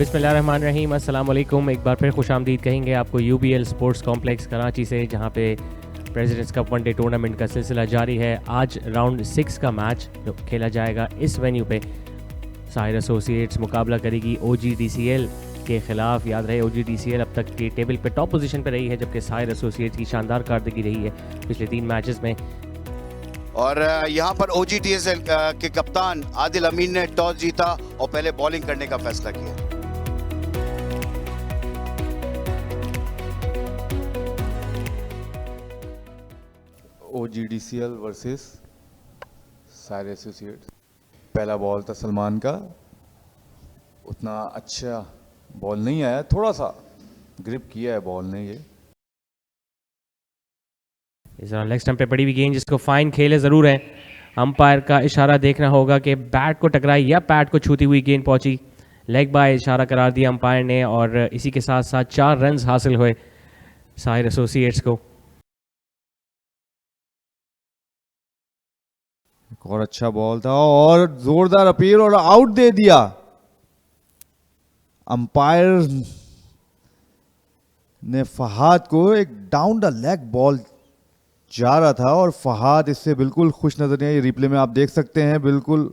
बिस्मिल्लाहिर्रहमानिर्रहीम, अस्सलाम वालेकुम। एक बार फिर खुशामदीद कहेंगे आपको यूबीएल स्पोर्ट्स कॉम्प्लेक्स कराची से, जहां पे प्रेसिडेंट्स कप वनडे टूर्नामेंट का सिलसिला जारी है। आज राउंड 6 का मैच जो खेला जाएगा इस वेन्यू पे, साहिर एसोसिएट्स मुकाबला करेगी OGDCL के ख़िलाफ़। याद रहे OGDCL अब तक की टेबल पे टॉप पोजीशन पे रही है, जबकि साहिर एसोसिएट्स की शानदार कारदगी रही है पिछले 3 मैचेस में। और यहाँ पर OGDCL के कप्तान आदिल अमीन ने टॉस जीता और पहले बॉलिंग करने का फैसला किया। OGDCL versus Sahir associates. पहला बॉल था सलमान का, उतना अच्छा बॉल नहीं आया, थोड़ा सा ग्रिप किया है बॉल ने। ये इस दौरान लेग स्टंप पे पड़ी हुई गेंद, जिसको फाइन खेले ज़रूर है। अंपायर का इशारा देखना होगा कि बैट को टकराई या पैड को छूती हुई गेंद पहुंची। लेग बाय इशारा करार दिया अंपायर ने, और इसी के साथ साथ 4 रन हासिल हुए साहिर एसोसिएट्स को। एक और अच्छा बॉल था और जोरदार अपील और आउट दे दिया। अंपायर ने फहाद को एक डाउन द लेग बॉल जा रहा था और फहाद इससे बिल्कुल खुश नजर नहीं आई। रिप्ले में आप देख सकते हैं, बिल्कुल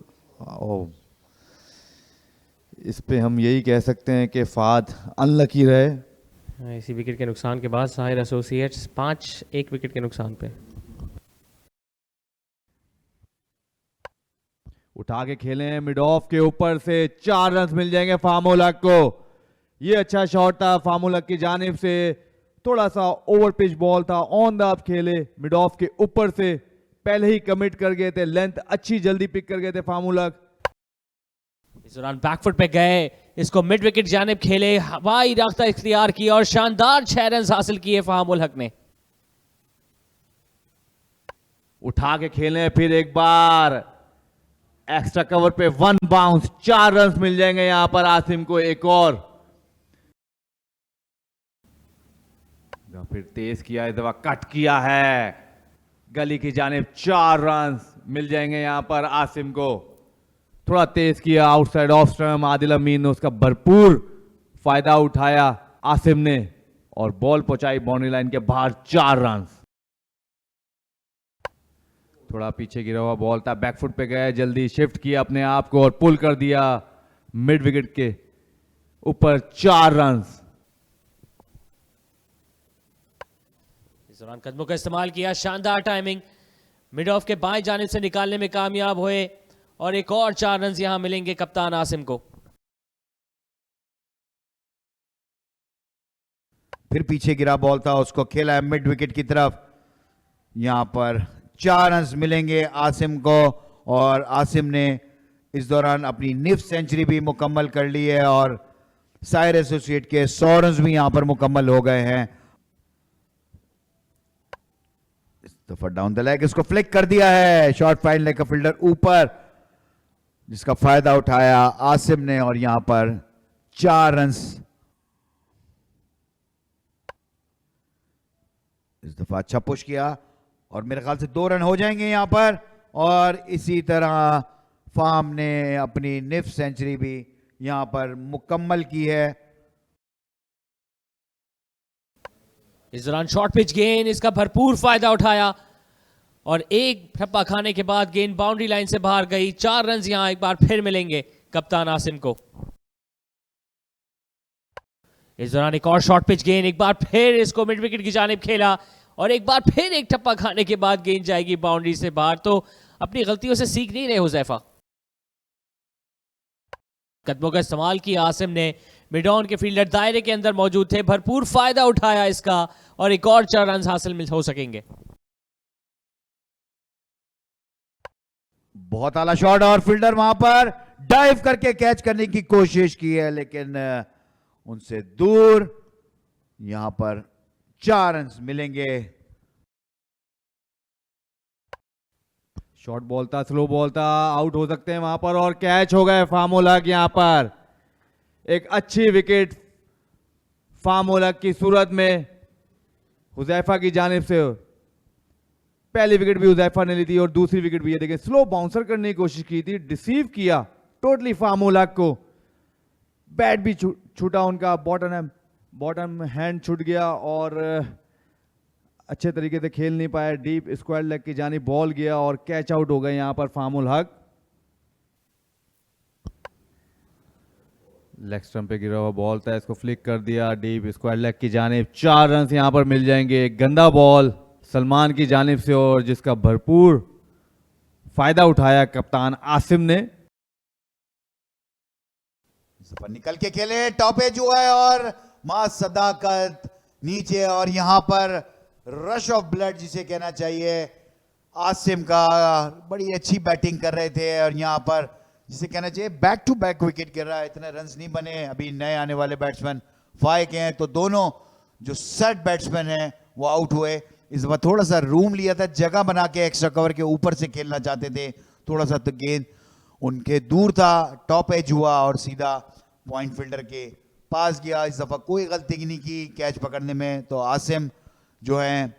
इस पे हम यही कह सकते हैं कि फहाद अनलकी रहे। इसी विकेट के नुकसान के बाद साहिर एसोसिएट्स 5-1 विकेट के नुकसान पे। उठा के खेले हैं मिड ऑफ के ऊपर से, 4 रन मिल जाएंगे फार्मूल हक को। ये अच्छा शॉट था फार्मूल हक की जानिब से, थोड़ा सा ओवर पिच बॉल था, ऑन द अप खेले मिड ऑफ के ऊपर से, पहले ही कमिट कर गए थे, लेंथ अच्छी जल्दी पिक कर गए थे फार्मूल हक। इस दौरान बैकफुट पे गए, इसको मिड विकेट जानिब खेले, हवाई रास्ता इख्तियार किया और शानदार 6 रन हासिल किए फार्मूल हक ने। उठा के खेले फिर एक बार, एक्स्ट्रा कवर पे 1 बाउंस, 4 रन मिल जाएंगे यहां पर आसिम को। एक और फिर तेज किया, इस दफा कट किया है गली की जानिब, 4 रन मिल जाएंगे यहां पर आसिम को। थोड़ा तेज किया आउटसाइड ऑफ स्टंप, आदिल अमीन ने उसका भरपूर फायदा उठाया आसिम ने, और बॉल पहुंचाई बाउंड्री लाइन के बाहर, 4 रन। थोड़ा पीछे गिरा हुआ बॉल था, बैकफुट पे गया, जल्दी शिफ्ट किया अपने आप को और पुल कर दिया मिड विकेट के ऊपर, 4 रन। इस दौरान कदमों का इस्तेमाल किया, शानदार टाइमिंग, मिड ऑफ के बाएं जानिब से निकालने में कामयाब हुए, और एक और 4 रन यहां मिलेंगे कप्तान आसिम को। फिर पीछे गिरा बॉल था, उसको खेला है मिड विकेट की तरफ। यहां पर 4 रन मिलेंगे आसिम को, और आसिम ने इस दौरान अपनी निफ सेंचुरी भी मुकम्मल कर ली है, और साहिर एसोसिएट के 100 रन भी यहां पर मुकम्मल हो गए हैं। इस दफा डाउन द लेग इसको फ्लिक कर दिया है, शॉर्ट फाइन लेग का फील्डर ऊपर, जिसका फायदा उठाया आसिम ने, और यहां पर 4 रन। इस दफा अच्छा पुश किया और मेरे ख्याल से 2 रन हो जाएंगे यहां पर, और इसी तरह फार्म ने अपनी निफ सेंचुरी भी यहां पर मुकम्मल की है। इस दौरान शॉर्ट पिच गेंद, इसका भरपूर फायदा उठाया, और एक ठप्पा खाने के बाद गेंद बाउंड्री लाइन से बाहर गई। 4 रन यहां एक बार फिर मिलेंगे कप्तान आसिम को। इस दौरान एक और शॉर्ट पिच गेंद, एक बार फिर इसको मिड विकेट की जानिब खेला, और एक बार फिर एक ठप्पा खाने के बाद गेंद जाएगी बाउंड्री से बाहर। तो अपनी गलतियों से सीख नहीं रहे हुजैफा। कदमों का इस्तेमाल किया आसिम ने, मिड ऑन के फील्डर दायरे के अंदर मौजूद थे, भरपूर फायदा उठाया इसका, और एक और 4 रन हासिल हो सकेंगे। बहुत आला शॉट, और फील्डर वहां पर डाइव करके कैच करने की कोशिश की है, लेकिन उनसे दूर। यहां पर 4 रन मिलेंगे। शॉर्ट बॉल था, स्लो बॉल था, आउट हो सकते हैं वहां पर, और कैच हो गए फार्मूल हक। यहां पर एक अच्छी विकेट फार्मूल हक की सूरत में हुजैफा की जानिब से। पहली विकेट भी हुजैफा ने ली थी और दूसरी विकेट भी, ये देखिए स्लो बाउंसर करने की कोशिश की थी, डिसीव किया टोटली फार्मूल हक को। बैट भी छूटा उनका, बॉटम हैंड छूट गया और अच्छे तरीके से खेल नहीं पाया। डीप स्क्वायर लेग की जानी बॉल गया और कैच आउट हो गए यहां पर फामुल हक। लेग स्टंप पे गिरा हुआ बॉल था, इसको फ्लिक कर दिया डीप स्क्वायर लेग की जानिब। 4 रन यहां पर मिल जाएंगे। गंदा बॉल सलमान की जानिब से और जिसका भरपूर फायदा उठाया कप्तान आसिम ने। निकल के खेले, टॉप एज हुआ है और मां सदाकत नीचे और यहां पर रश ऑफ ब्लड जिसे कहना चाहिए। आसिम का बड़ी अच्छी बैटिंग कर रहे थे और यहां पर जिसे कहना चाहिए बैक टू बैक विकेट गिर रहा है। इतने रन्स नहीं बने। अभी नए आने वाले बैट्समैन फाइक हैं, तो दोनों जो सेट बैट्समैन हैं वो आउट हुए। इस बार थोड़ा सा रूम लिया था, जगह बना के एक्स्ट्रा कवर के ऊपर से खेलना चाहते थे। थोड़ा सा तो गेंद उनके दूर था, टॉप एज हुआ और सीधा पॉइंट फील्डर के पास गया। इस दफा कोई गलती नहीं की कैच पकड़ने में, तो आसिम जो है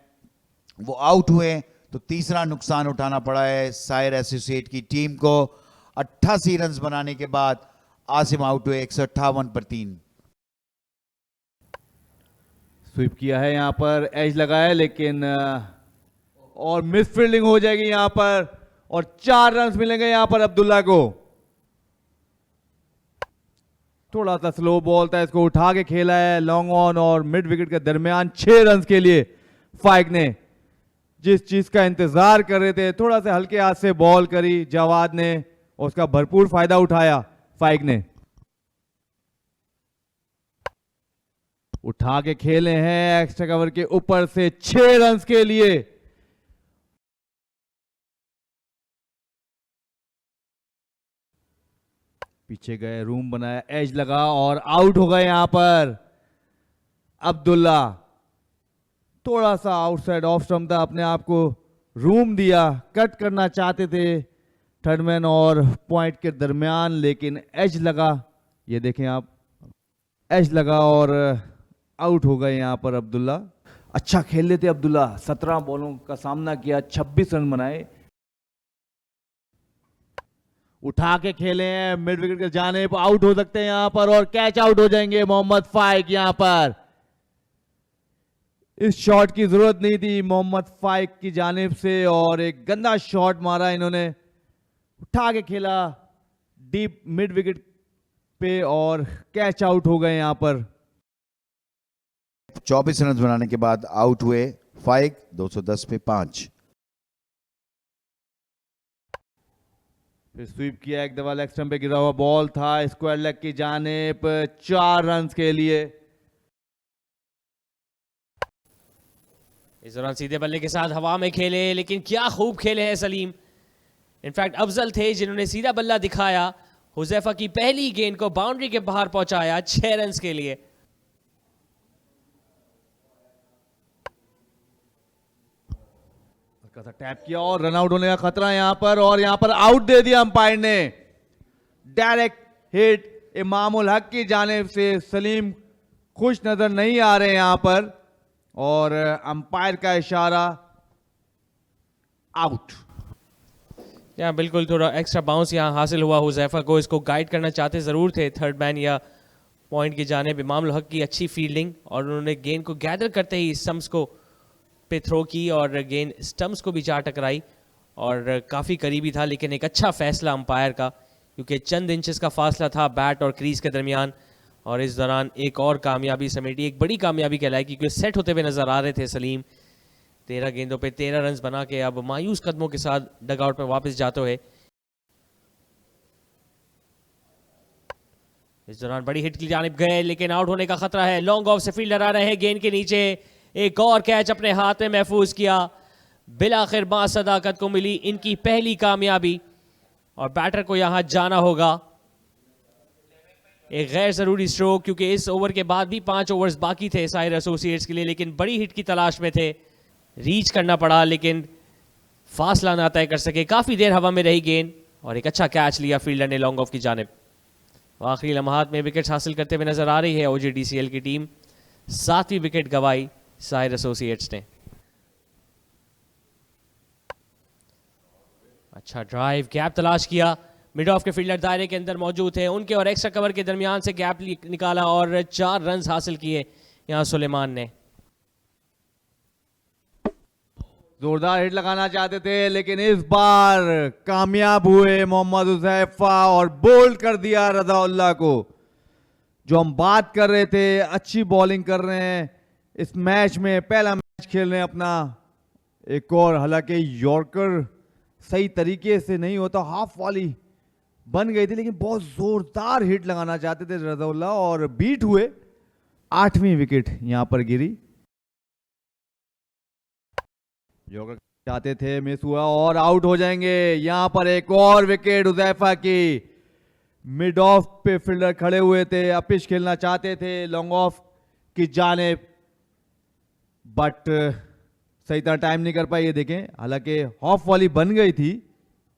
वो आउट हुए। तो तीसरा नुकसान उठाना पड़ा है सायर एसोसिएट की टीम को। 88 रन बनाने के बाद आसिम आउट हुए 158 पर 3। स्वीप किया है यहां पर, एज लगाया लेकिन और मिस फील्डिंग हो जाएगी यहां पर और 4 रन मिलेंगे यहां पर अब्दुल्ला को। थोड़ा सा स्लो बॉल था, इसको उठा के खेला है लॉन्ग ऑन और मिड विकेट के दरमियान 6 रन के लिए फाइक ने जिस चीज का इंतजार कर रहे थे, थोड़ा सा हल्के हाथ से बॉल करी जवाद ने, उसका भरपूर फायदा उठाया फाइक ने। उठा के खेले हैं एक्स्ट्रा कवर के ऊपर से 6 रन के लिए। पीछे गए, रूम बनाया, एज लगा और आउट हो गए यहां पर अब्दुल्ला। थोड़ा सा आउटसाइड ऑफ स्टंप था, अपने आप को रूम दिया, कट करना चाहते थे थर्डमैन और पॉइंट के दरमियान, लेकिन एज लगा। ये देखें आप, एज लगा और आउट हो गए यहां पर अब्दुल्ला। अच्छा खेल लेते अब्दुल्ला, 17 बॉलों का सामना किया, 26 रन बनाए। उठा के खेले हैं मिड विकेट के जाने पर, आउट हो सकते हैं यहां पर और कैच आउट हो जाएंगे मोहम्मद फाइक यहां पर। इस शॉट की जरूरत नहीं थी मोहम्मद फाइक की जानिब से और एक गंदा शॉट मारा इन्होंने। उठा के खेला डीप मिड विकेट पे और कैच आउट हो गए यहां पर। 24 रन बनाने के बाद आउट हुए फाइक 210 पे 5। फिर स्वीप किया, एक दफा लेग स्टंप पे गिरा हुआ बॉल था, स्क्वायर लेग की जानिब 4 रन के लिए। इस दौरान सीधे बल्ले के साथ हवा में खेले, लेकिन क्या खूब खेले हैं सलीम। इनफैक्ट अफजल थे जिन्होंने सीधा बल्ला दिखाया, हुजैफा की पहली गेंद को बाउंड्री के बाहर पहुंचाया 6 रन के लिए। टैप किया और रन आउट होने का खतरा यहां पर और यहां पर आउट दे दिया अंपायर ने। डायरेक्ट हिट इमामुल हक की जानिब से। सलीम खुश नजर नहीं आ रहे यहां पर और अंपायर का इशारा आउट। यहाँ बिल्कुल थोड़ा एक्स्ट्रा बाउंस यहाँ हासिल हुआ हुजैफा को, इसको गाइड करना चाहते ज़रूर थे थर्ड मैन या पॉइंट की जानिब। इमामुल हक की अच्छी फील्डिंग और उन्होंने गेंद को गैदर करते ही स्टम्प्स को पे थ्रो की और गेंद स्टम्प्स को भी जा टकराई और काफ़ी करीबी था, लेकिन एक अच्छा फैसला अंपायर का, क्योंकि चंद इंचेस का फासला था बैट और क्रीज के दरमियान। और इस दौरान एक और कामयाबी समेटी, एक बड़ी कामयाबी कहलाई, क्योंकि सेट होते हुए नजर आ रहे थे सलीम। 13 गेंदों पे 13 रन बना के अब मायूस कदमों के साथ डगआउट में वापस जाते हुए। इस दौरान बड़ी हिट की जानिब गए, लेकिन आउट होने का खतरा है। लॉन्ग ऑफ से फील्डर आ रहे हैं गेंद के नीचे, एक और कैच अपने हाथ में महफूज किया। बिलाखिर मां सदाकत को मिली इनकी पहली कामयाबी और बैटर को यहां जाना होगा। एक गैर जरूरी स्ट्रोक, क्योंकि इस ओवर के बाद भी 5 ओवर्स बाकी थे साहिर एसोसिएट्स के लिए, लेकिन बड़ी हिट की तलाश में थे। रीच करना पड़ा लेकिन फासला ना तय कर सके। काफी देर हवा में रही गेंद और एक अच्छा कैच लिया फील्डर ने लॉन्ग ऑफ की जानिब। आखिरी लम्हात में विकेट हासिल करते हुए नजर आ रही है OJDCL की टीम। 7वीं विकेट गवाई साहिर एसोसिएट्स ने। अच्छा ड्राइव, गैप तलाश किया, मिड ऑफ के फील्डर दायरे के अंदर मौजूद थे, उनके और एक्स्ट्रा कवर के दरमियान से गैप निकाला और 4 रन हासिल किए यहाँ सुलेमान ने। जोरदार हिट लगाना चाहते थे लेकिन इस बार कामयाब हुए मोहम्मद हुज़ैफा और बोल्ड कर दिया रज़ाउल्लाह को। जो हम बात कर रहे थे, अच्छी बॉलिंग कर रहे हैं इस मैच में, पहला मैच खेल रहे हैं अपना। एक और, हालांकि यॉर्कर सही तरीके से नहीं होता, हाफ वाली बन गई थी लेकिन बहुत जोरदार हिट लगाना चाहते थे रज़ाउल्लाह और बीट हुए। 8वीं विकेट यहां पर गिरी। यॉर्कर चाहते थे, मिस हुआ और आउट हो जाएंगे। यहां पर एक और विकेट हुज़ैफा की। मिड ऑफ पे फील्डर खड़े हुए थे, अपिश खेलना चाहते थे लॉन्ग ऑफ की जानिब, बट सही तरह टाइम नहीं कर पाए। ये देखें, हालांकि ऑफ वाली बन गई थी,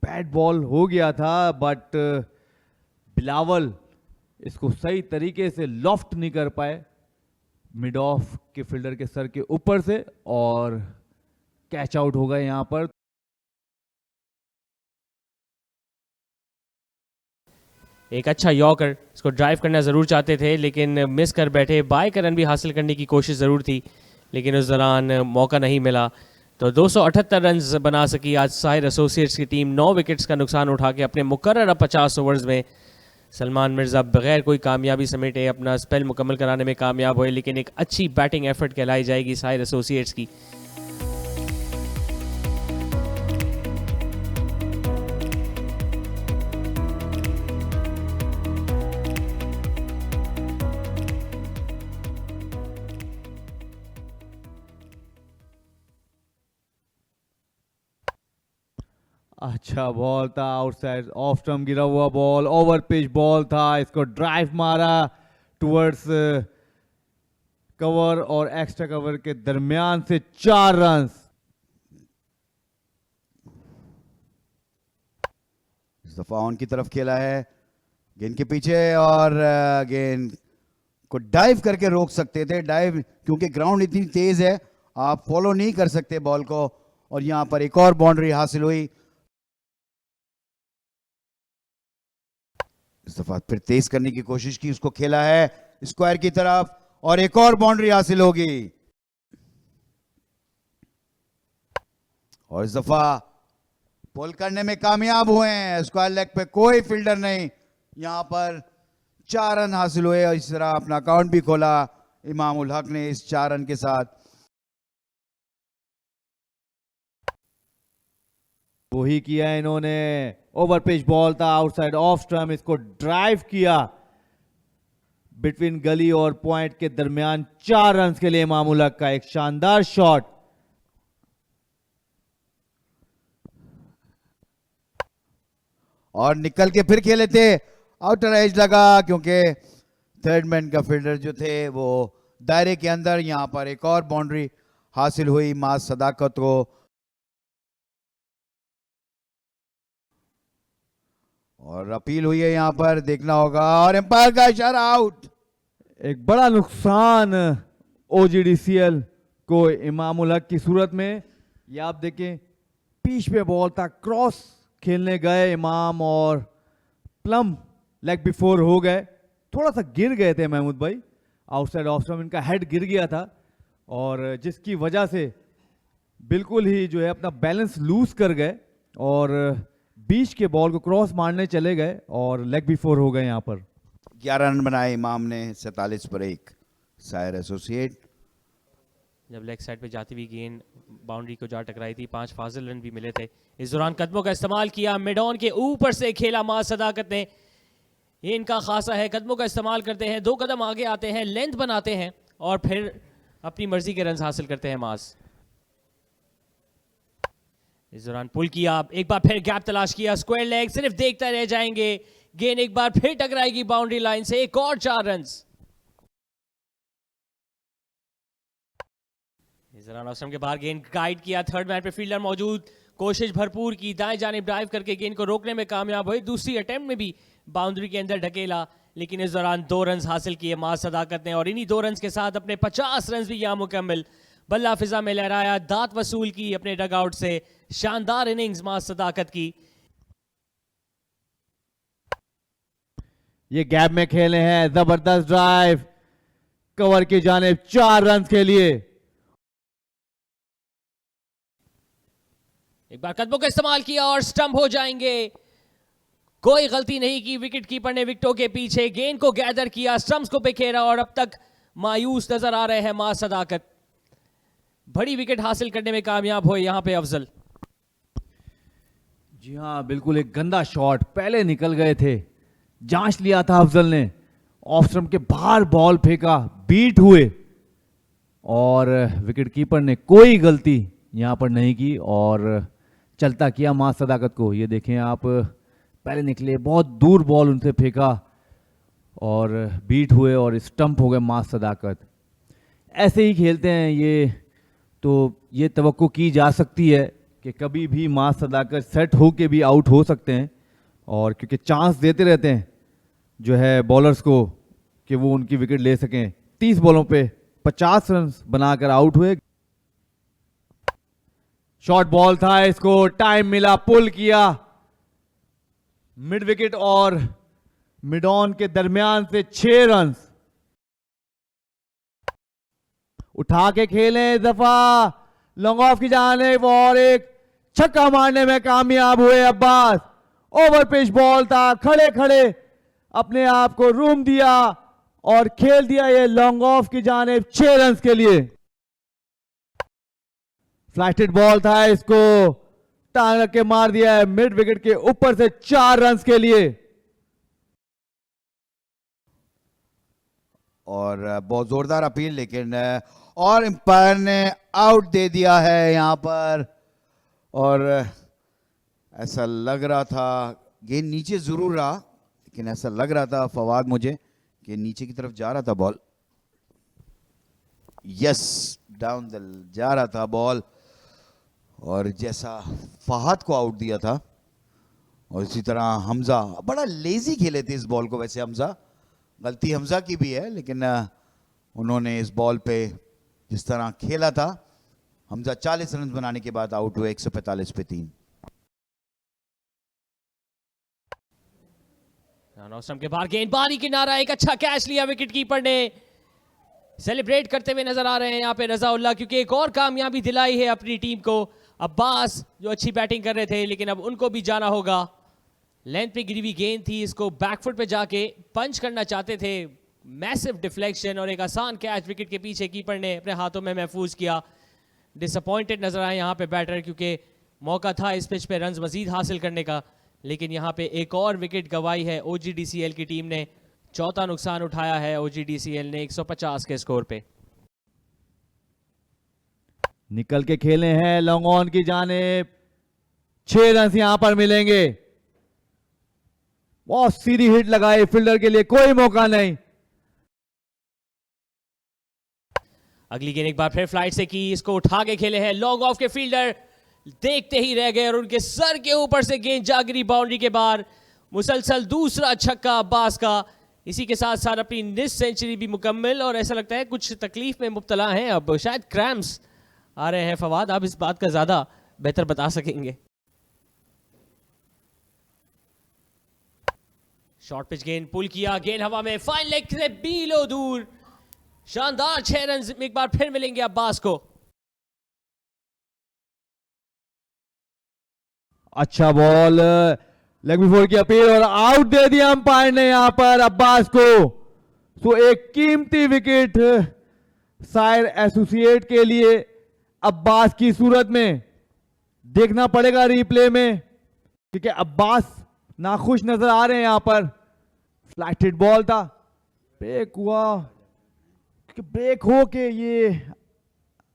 बैट बॉल हो गया था, बट बिलावल इसको सही तरीके से लॉफ्ट नहीं कर पाए मिड ऑफ के फील्डर के सर के ऊपर से और कैच आउट हो गए यहां पर। एक अच्छा यॉर्कर, इसको ड्राइव करना ज़रूर चाहते थे लेकिन मिस कर बैठे। बाय का रन भी हासिल करने की कोशिश ज़रूर थी लेकिन उस दौरान मौका नहीं मिला। तो 278 रन बना सकी आज साहिर एसोसिएट्स की टीम, 9 विकेट्स का नुकसान उठा के अपने मुकर्रर 50 ओवर्स में। सलमान मिर्ज़ा बगैर कोई कामयाबी समेटे अपना स्पेल मुकम्मल कराने में कामयाब हुए, लेकिन एक अच्छी बैटिंग एफर्ट कहलाई जाएगी साहिर एसोसिएट्स की। अच्छा बॉल था, आउटसाइड ऑफ स्टंप गिरा हुआ बॉल, ओवर पिच बॉल था, इसको ड्राइव मारा टुवर्ड्स कवर और एक्स्ट्रा कवर के दरमियान से 4 रन। इस दफा ऑन की तरफ खेला है, गेंद के पीछे और गेंद को डाइव करके रोक सकते थे। डाइव क्योंकि ग्राउंड इतनी तेज है, आप फॉलो नहीं कर सकते बॉल को, और यहां पर एक और बाउंड्री हासिल हुई। इस दफा फिर तेज करने की कोशिश की, उसको खेला है स्क्वायर की तरफ और एक और बाउंड्री हासिल होगी। और इस दफा पुल करने में कामयाब हुए हैं, स्क्वायर लेग पे कोई फील्डर नहीं, यहां पर 4 रन हासिल हुए और इस तरह अपना अकाउंट भी खोला इमाम उल हक ने इस 4 रन के साथ। वही किया इन्होंने, ओवर पिच बॉल था, आउटसाइड ऑफ स्टंप, इसको ड्राइव किया बिटवीन गली और पॉइंट के दरमियान। 4 रन के लिए इमाम उल हक का एक शानदार शॉट। और निकल के फिर खेले थे, आउटर एज लगा क्योंकि थर्ड मैन का फील्डर जो थे वो दायरे के अंदर। यहां पर एक और बाउंड्री हासिल हुई माज सदाकत को। और अपील हुई है यहां पर, देखना होगा, और एम्पायर का इशारा, आउट। एक बड़ा नुकसान ओजीडीसीएल को इमाम उल हक की सूरत में। ये आप देखें, पीच पे बॉल था, क्रॉस खेलने गए इमाम और प्लम लेग बिफोर हो गए, थोड़ा सा गिर गए थे महमूद भाई, आउटसाइड ऑफ स्टंप इनका हेड गिर गया था और जिसकी वजह से बिल्कुल ही जो है अपना बैलेंस लूज कर गए और बीच के बॉल को क्रॉस मारने चले गए और लेग बिफोर हो गए। यहां पर 11 रन बनाए इमाम ने, 47 पर 1 सायर एसोसिएट। जब लेग साइड पे जाती हुई गेंद बाउंड्री को जा टकराई थी, 5 फाजिल रन भी मिले थे। इस दौरान कदमों का इस्तेमाल किया, मिड ऑन के ऊपर से खेला माज सदाकत ने, ये इनका खासा है, कदमों का इस्तेमाल करते हैं, 2 कदम आगे आते हैं, लेंथ बनाते हैं और फिर अपनी मर्जी के रन हासिल करते हैं माज। इस दौरान पुल किया, एक बार फिर गैप तलाश किया, स्क्वायर लेग, सिर्फ देखते रह जाएंगे, गेंद एक बार फिर टकराएगी बाउंड्री लाइन से, एक और 4 रन। इस दौरान ऑस्ट्रम के बाहर गेंद गाइड किया, थर्ड मैन पे फील्डर मौजूद, कोशिश भरपूर की, दाएं जानिब ड्राइव करके गेंद को रोकने में कामयाब हुए, दूसरी अटेम्प्ट में भी बाउंड्री के अंदर ढकेला, लेकिन इस दौरान 2 रन हासिल किए माज सदाकत ने और इन्हीं 2 रन के साथ अपने 50 रन भी यहां मुकम्मल। बल्ला फिजा में लहराया, दांत वसूल की अपने डगआउट से, शानदार इनिंग्स माज सदाकत की। ये गैप में खेले हैं, जबरदस्त ड्राइव, कवर की जानिब 4 रन के लिए। एक बार कदमों का इस्तेमाल किया और स्टंप हो जाएंगे। कोई गलती नहीं की विकेट कीपर ने, विकेटों के पीछे गेंद को गैदर किया, स्टंप्स को बिखेरा और अब तक मायूस नजर आ रहे हैं मां सदाकत। बड़ी विकेट हासिल करने में कामयाब हुए यहां पे अफजल। जी हाँ, बिल्कुल एक गंदा शॉट, पहले निकल गए थे, जांच लिया था अफजल ने, ऑफ स्टंप के बाहर बॉल फेंका, बीट हुए और विकेट कीपर ने कोई गलती यहां पर नहीं की और चलता किया मां सदाकत को। ये देखें आप, पहले निकले, बहुत दूर बॉल उनसे फेंका और बीट हुए और स्टंप हो गए मां सदाकत। ऐसे ही खेलते हैं ये, तो ये तवक्को की जा सकती है कि कभी भी मां सदाकत सेट हो के भी आउट हो सकते हैं, और क्योंकि चांस देते रहते हैं जो है बॉलर्स को कि वो उनकी विकेट ले सकें। 30 बॉलों पे 50 रन बनाकर आउट हुए। शॉर्ट बॉल था, इसको टाइम मिला, पुल किया, मिड विकेट और मिड ऑन के दरमियान से 6 रन उठा के खेले, दफा लॉन्ग ऑफ की जानिब और एक छक्का मारने में कामयाब हुए अब्बास। ओवर पिच बॉल था, खड़े खड़े अपने आप को रूम दिया और खेल दिया ये लॉन्ग ऑफ की जानिब 6 रन के लिए। फ्लैटेड बॉल था, इसको टांग रख के मार दिया है मिड विकेट के ऊपर से 4 रन के लिए। और बहुत जोरदार अपील, लेकिन और अंपायर ने आउट दे दिया है यहां पर। और ऐसा लग रहा था, गेंद नीचे जरूर रहा, लेकिन ऐसा लग रहा था फवाद मुझे कि नीचे की तरफ जा रहा था बॉल। यस, डाउन द जा रहा था बॉल, और जैसा फहद को आउट दिया था और इसी तरह हमजा बड़ा लेजी खेले थे इस बॉल को। वैसे हमजा, गलती हमजा की भी है, लेकिन उन्होंने इस बॉल पे जिस तरह खेला था, हमजा 40 रन बनाने के बाद आउट हुए 145 पे 3। के बाहर गेंद बारी किनारा, एक अच्छा कैच लिया विकेट कीपर ने। सेलिब्रेट करते हुए नजर आ रहे हैं यहाँ पे रजाउल्लाह, क्योंकि एक और कामयाबी दिलाई है अपनी टीम को। अब्बास जो अच्छी बैटिंग कर रहे थे, लेकिन अब उनको भी जाना होगा। लेंथ पे गिरी हुई गेंद थी, इसको बैकफुट पे जाके पंच करना चाहते थे, मैसिव डिफ्लेक्शन और एक आसान कैच विकेट के पीछे कीपर ने अपने हाथों में महफूज किया। डिसअपॉइंटेड नजर आए यहाँ पे बैटर, क्योंकि मौका था इस पिच पे रन्स मजीद हासिल करने का, लेकिन यहाँ पे एक और विकेट गंवाई है OGDCL की टीम ने। चौथा नुकसान उठाया है OGDCL ने 150 के स्कोर पे। निकल के खेले हैं लॉन्ग ऑन की जानिब, 6 रन यहां पर मिलेंगे। बहुत सीधी हिट लगाई, फील्डर के लिए कोई मौका नहीं। अगली गेंद एक बार फिर फ्लाइट से की, इसको उठा के खेले हैं लॉन्ग ऑफ के फील्डर, देखते ही रह गए और उनके सर के ऊपर से गेंद जा गिरी बाउंड्री के बाहर। मुसलसल दूसरा छक्का अब्बास का, इसी के साथ साथ अपनी निस सेंचुरी भी मुकम्मल। और ऐसा लगता है कुछ तकलीफ में मुब्तला हैं, अब शायद क्रैम्प्स आ रहे हैं। फवाद, आप इस बात का ज्यादा बेहतर बता सकेंगे। शॉर्ट पिच गेंद पुल किया, गेंद हवा में, फाइन लेग से बीलो दूर। शानदार 6 रन एक बार फिर मिलेंगे अब्बास को। अच्छा बॉल, लेग बिफोर की अपील और आउट दे दिया अंपायर ने यहां पर अब्बास को। तो एक कीमती विकेट सायर एसोसिएट के लिए अब्बास की सूरत में। देखना पड़ेगा रिप्ले में, क्योंकि अब्बास नाखुश नजर आ रहे हैं यहां पर। फ्लैटेड बॉल था, ब्रेक हुआ, क्योंकि ब्रेक हो के ये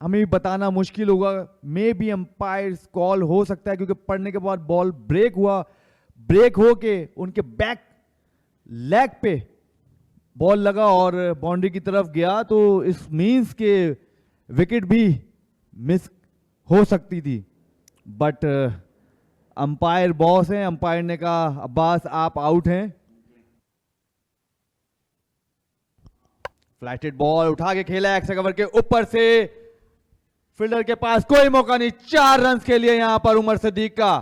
हमें बताना मुश्किल होगा। मे बी अंपायर कॉल हो सकता है, क्योंकि पड़ने के बाद बॉल ब्रेक हुआ, ब्रेक हो के उनके बैक लेग पे बॉल लगा और बाउंड्री की तरफ गया, तो इस मींस के विकेट भी मिस हो सकती थी। बट अंपायर बॉस हैं, अंपायर ने कहा अब्बास आप आउट हैं। फ्लैटेड बॉल उठा के खेला एक्स्ट्रा कवर के ऊपर से, फील्डर के पास कोई मौका नहीं। 4 रन के लिए यहां पर उमर सदीक का।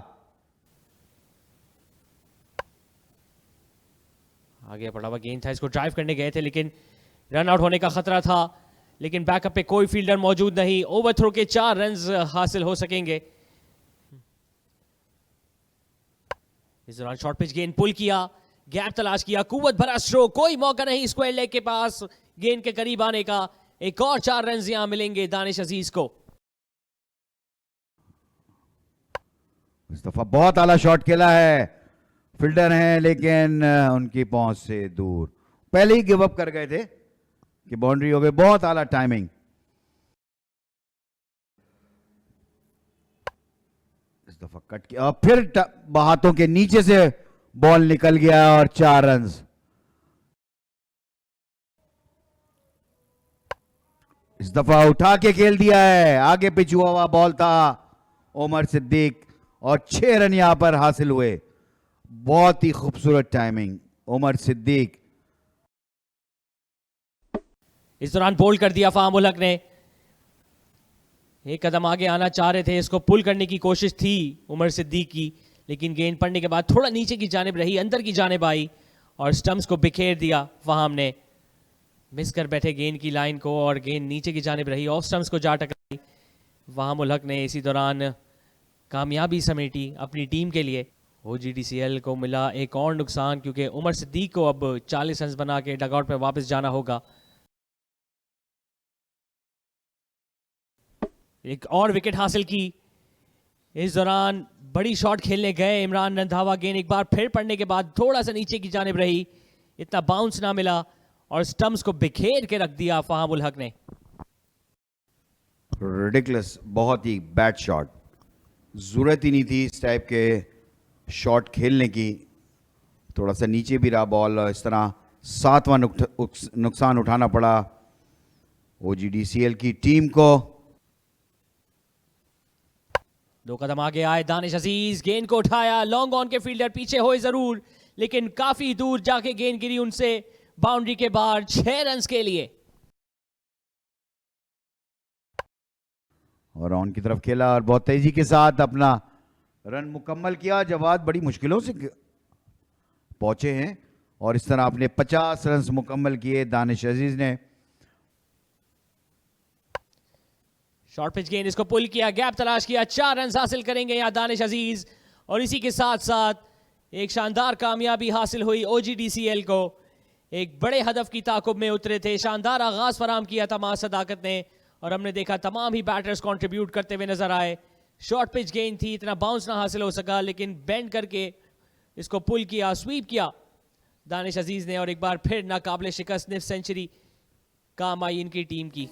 आगे पड़ा हुआ गेंद था, इसको ड्राइव करने गए थे लेकिन रन आउट होने का खतरा था, लेकिन बैकअप पे कोई फील्डर मौजूद नहीं। ओवरथ्रो के 4 रन्स हासिल हो सकेंगे। इस दौरान शॉर्ट पिच गेंद पुल किया, गैप तलाश किया, कुव्वत भरा स्ट्रोक, कोई मौका नहीं स्क्वायर लेग के पास गेंद के करीब आने का। एक और 4 रन यहां मिलेंगे दानिश अजीज को। इस दफा बहुत आला शॉट खेला है, फील्डर हैं लेकिन उनकी पहुंच से दूर, पहले ही गिव अप कर गए थे कि बाउंड्री हो गई। बहुत आला टाइमिंग। इस दफा कट किया, फिर हाथों के नीचे से बॉल निकल गया और 4 रन। इस दफा उठा के खेल दिया है, आगे पिच हुआ हुआ बॉल था उमर सिद्दीक और 6 रन यहां पर हासिल हुए। बहुत ही खूबसूरत टाइमिंग उमर सिद्दीक। इस दौरान बोल्ड कर दिया फाहम उल हक ने, एक कदम आगे आना चाह रहे थे, इसको पुल करने की कोशिश थी उमर सिद्दीक की, लेकिन गेंद पड़ने के बाद थोड़ा नीचे की जानिब रही, अंदर की जानिब आई और स्टंप्स को बिखेर दिया। फाहम ने मिस कर बैठे गेंद की लाइन को और गेंद नीचे की जानिब रही, ऑफ स्टंप्स को जा टकराई। फाहम उल हक ने इसी दौरान कामयाबी समेटी अपनी टीम के लिए। OGDCL को मिला एक और नुकसान, क्योंकि उमर सिद्दीक को अब 40 रन बना के डगआउट पे वापस जाना होगा। एक और विकेट हासिल की। इस दौरान बड़ी शॉट खेलने गए इमरान रंधावा, गेंद एक बार फिर पड़ने के बाद थोड़ा सा नीचे की जानिब रही, इतना बाउंस ना मिला और स्टंप्स को बिखेर के रख दिया फाहम उल हक ने। रिडिकुलस, बहुत ही बैड शॉट, जरूरत ही नहीं थी इस टाइप के शॉट खेलने की। थोड़ा सा नीचे भी रहा बॉल, इस तरह 7वां नुकसान उठाना पड़ा OGDCL की टीम को। 2 कदम आगे आए दानिश अजीज, गेंद को उठाया, लॉन्ग ऑन के फील्डर पीछे हुए जरूर, लेकिन काफी दूर जाके गेंद गिरी उनसे बाउंड्री के बाहर। 6 रन के लिए और ऑन की तरफ खेला और बहुत तेजी के साथ अपना रन मुकम्मल किया। जवाद बड़ी मुश्किलों से पहुंचे हैं और इस तरह अपने 50 रन मुकम्मल किए दानिश अजीज ने। शॉर्ट पिच गेंद, इसको पुल किया, गैप तलाश किया, 4 रन हासिल करेंगे यहां दानिश अजीज और इसी के साथ साथ एक शानदार कामयाबी हासिल हुई OGDCL को। एक बड़े हदफ की ताकुब में उतरे थे, शानदार आगाज फराम किया था मां सदाकत ने और हमने देखा तमाम ही बैटर्स कंट्रीब्यूट करते हुए नजर आए। शॉर्ट पिच गेंद थी, इतना बाउंस ना हासिल हो सका, लेकिन बेंड करके इसको पुल किया, स्वीप किया दानिश अजीज ने और एक बार फिर नाकाबिले शिकस्त निफ सेंचुरी काम आई इनकी टीम की।